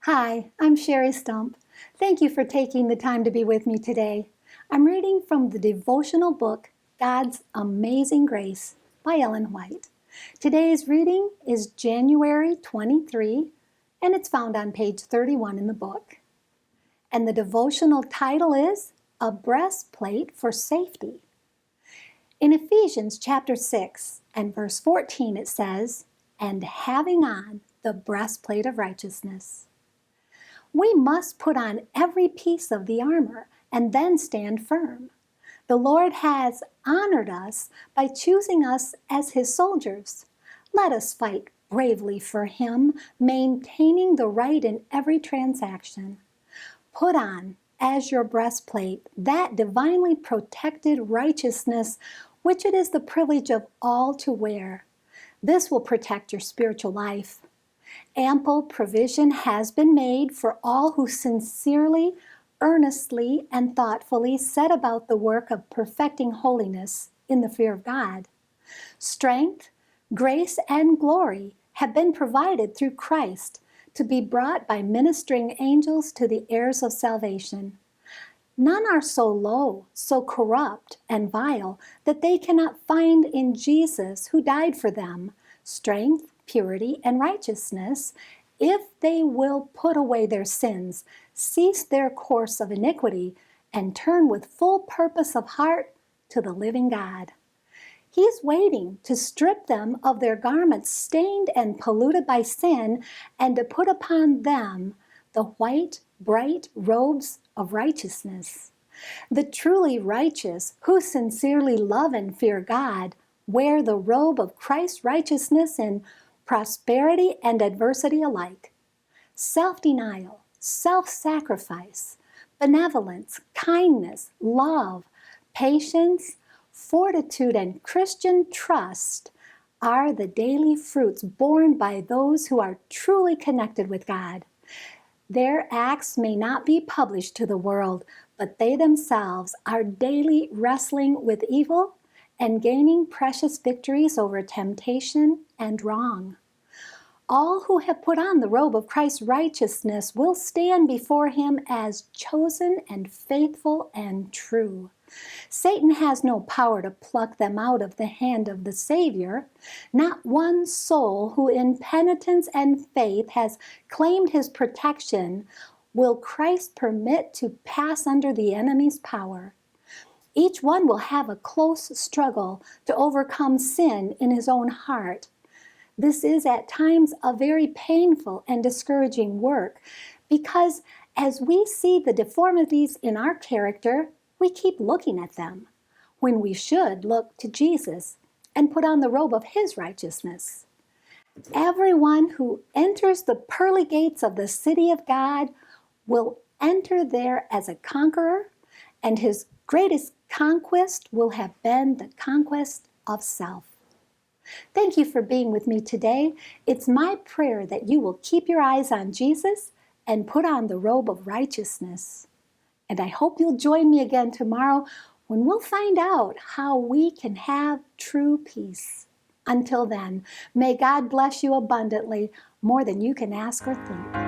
Hi, I'm Sherry Stump. Thank you for taking the time to be with me today. I'm reading from the devotional book, God's Amazing Grace by Ellen White. Today's reading is January 23, and it's found on page 31 in the book. And the devotional title is A Breastplate for Safety. In Ephesians chapter 6 and verse 14 it says, "And having on the breastplate of righteousness." We must put on every piece of the armor and then stand firm. The Lord has honored us by choosing us as His soldiers. Let us fight bravely for Him, maintaining the right in every transaction. Put on, as your breastplate, that divinely protected righteousness which it is the privilege of all to wear. This will protect your spiritual life. Ample provision has been made for all who sincerely, earnestly, and thoughtfully set about the work of perfecting holiness in the fear of God. Strength, grace, and glory have been provided through Christ to be brought by ministering angels to the heirs of salvation. None are so low, so corrupt, and vile that they cannot find in Jesus, who died for them, strength, purity, and righteousness, if they will put away their sins, cease their course of iniquity, and turn with full purpose of heart to the living God. He is waiting to strip them of their garments stained and polluted by sin, and to put upon them the white, bright robes of righteousness. The truly righteous, who sincerely love and fear God, wear the robe of Christ's righteousness in prosperity and adversity alike. Self-denial, self-sacrifice, benevolence, kindness, love, patience, fortitude, and Christian trust are the daily fruits borne by those who are truly connected with God. Their acts may not be published to the world, but they themselves are daily wrestling with evil and gaining precious victories over temptation and wrong. All who have put on the robe of Christ's righteousness will stand before Him as chosen and faithful and true. Satan has no power to pluck them out of the hand of the Savior. Not one soul who in penitence and faith has claimed His protection will Christ permit to pass under the enemy's power. Each one will have a close struggle to overcome sin in his own heart. This is at times a very painful and discouraging work, because as we see the deformities in our character, we keep looking at them, when we should look to Jesus and put on the robe of His righteousness. Everyone who enters the pearly gates of the city of God will enter there as a conqueror, and his greatest conquest will have been the conquest of self. Thank you for being with me today. It's my prayer that you will keep your eyes on Jesus and put on the robe of righteousness. And I hope you'll join me again tomorrow when we'll find out how we can have true peace. Until then, may God bless you abundantly, more than you can ask or think.